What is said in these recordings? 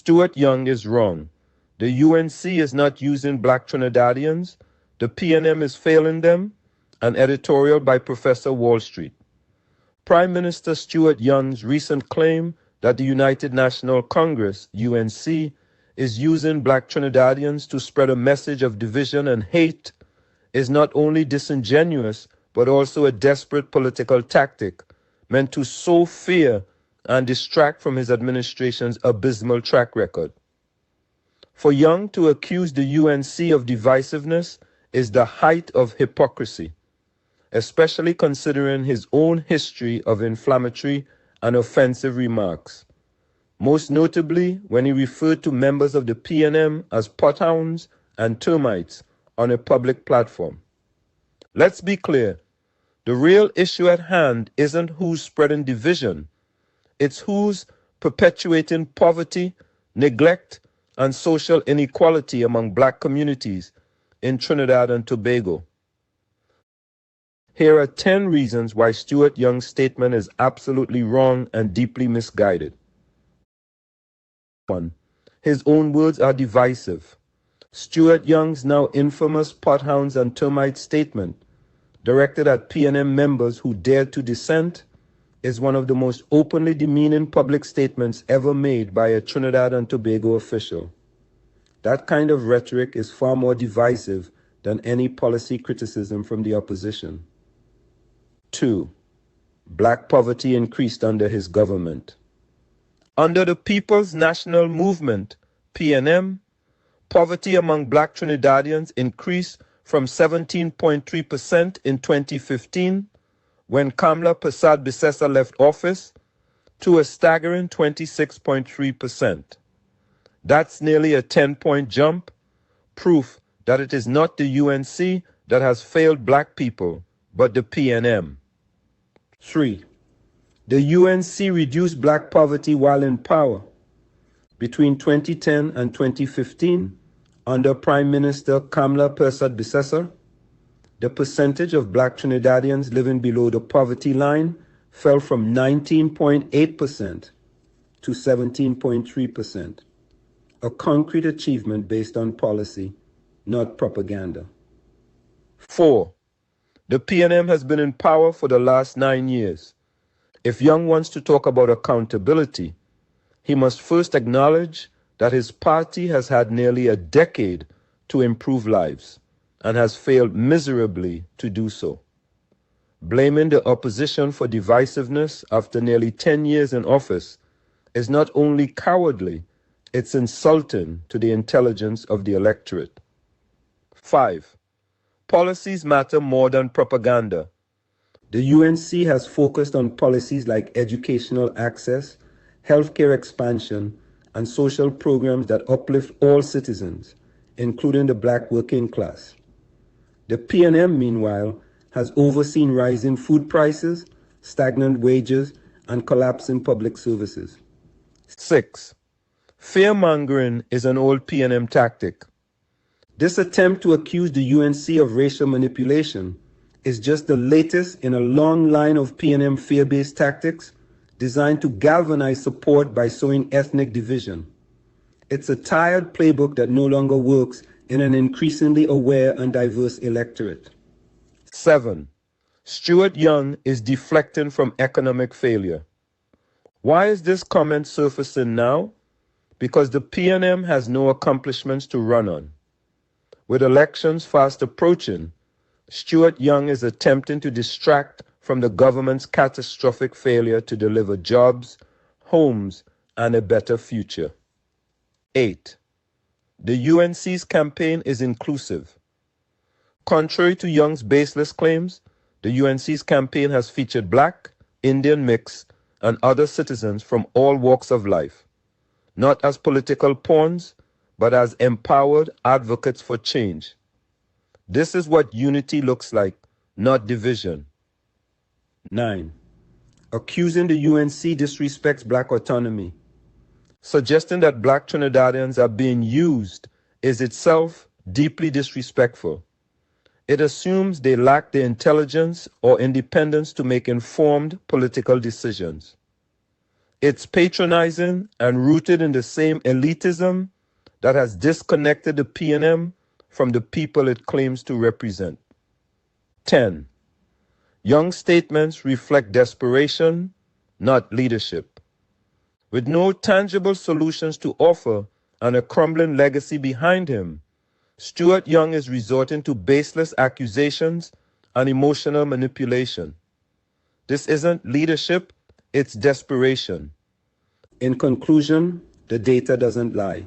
Stuart Young is wrong. The UNC is not using black Trinidadians. The PNM is failing them. An editorial by Professor Wall Street. Prime Minister Stuart Young's recent claim that the United National Congress, UNC, is using black Trinidadians to spread a message of division and hate is not only disingenuous, but also a desperate political tactic meant to sow fear and distract from his administration's abysmal track record. For Young to accuse the UNC of divisiveness is the height of hypocrisy, especially considering his own history of inflammatory and offensive remarks, most notably when he referred to members of the PNM as pothounds and termites on a public platform. Let's be clear, the real issue at hand isn't who's spreading division, it's who's perpetuating poverty, neglect, and social inequality among black communities in Trinidad and Tobago. Here are 10 reasons why Stuart Young's statement is absolutely wrong and deeply misguided. 1. His own words are divisive. Stuart Young's now infamous pothounds and termites statement, directed at PNM members who dared to dissent, is one of the most openly demeaning public statements ever made by a Trinidad and Tobago official. That kind of rhetoric is far more divisive than any policy criticism from the opposition. 2. Black poverty increased under his government. Under the People's National Movement, PNM, poverty among black Trinidadians increased from 17.3% in 2015, when Kamla Persad-Bissessar left office, to a staggering 26.3%. That's nearly a 10-point jump, proof that it is not the UNC that has failed black people, but the PNM. 3. The UNC reduced black poverty while in power. Between 2010 and 2015, under Prime Minister Kamla Persad-Bissessar, the percentage of black Trinidadians living below the poverty line fell from 19.8% to 17.3%, a concrete achievement based on policy, not propaganda. 4. The PNM has been in power for the last 9 years. If Young wants to talk about accountability, he must first acknowledge that his party has had nearly a decade to improve lives and has failed miserably to do so. Blaming the opposition for divisiveness after nearly 10 years in office is not only cowardly, it's insulting to the intelligence of the electorate. 5. Policies matter more than propaganda. The UNC has focused on policies like educational access, healthcare expansion, and social programs that uplift all citizens, including the black working class. The PNM, meanwhile, has overseen rising food prices, stagnant wages, and collapsing public services. 6. Fear-mongering is an old PNM tactic. This attempt to accuse the UNC of racial manipulation is just the latest in a long line of PNM fear-based tactics designed to galvanize support by sowing ethnic division. It's a tired playbook that no longer works in an increasingly aware and diverse electorate. 7. Stuart Young is deflecting from economic failure. Why is this comment surfacing now? Because the PNM has no accomplishments to run on. With elections fast approaching, Stuart Young is attempting to distract from the government's catastrophic failure to deliver jobs, homes, and a better future. 8. The UNC's campaign is inclusive. Contrary to Young's baseless claims, the UNC's campaign has featured black, Indian mix, and other citizens from all walks of life, not as political pawns, but as empowered advocates for change. This is what unity looks like, not division. 9. Accusing the UNC disrespects black autonomy. Suggesting that black Trinidadians are being used is itself deeply disrespectful. It assumes they lack the intelligence or independence to make informed political decisions. It's patronizing and rooted in the same elitism that has disconnected the PNM from the people it claims to represent. 10. Young's statements reflect desperation, not leadership. With no tangible solutions to offer and a crumbling legacy behind him, Stuart Young is resorting to baseless accusations and emotional manipulation. This isn't leadership, it's desperation. In conclusion, the data doesn't lie.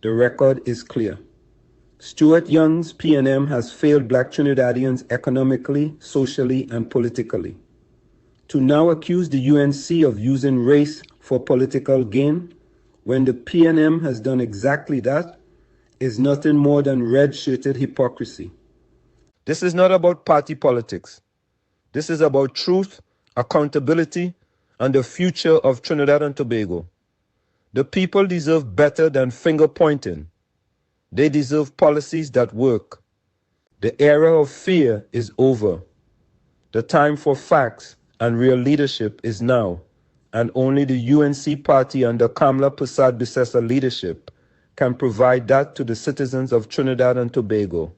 The record is clear. Stuart Young's PNM has failed Black Trinidadians economically, socially, and politically. To now accuse the UNC of using race for political gain, when the PNM has done exactly that, is nothing more than red-shirted hypocrisy. This is not about party politics. This is about truth, accountability, and the future of Trinidad and Tobago. The people deserve better than finger-pointing. They deserve policies that work. The era of fear is over. The time for facts and real leadership is now, and only the UNC party under Kamla Persad Bissessa leadership can provide that to the citizens of Trinidad and Tobago.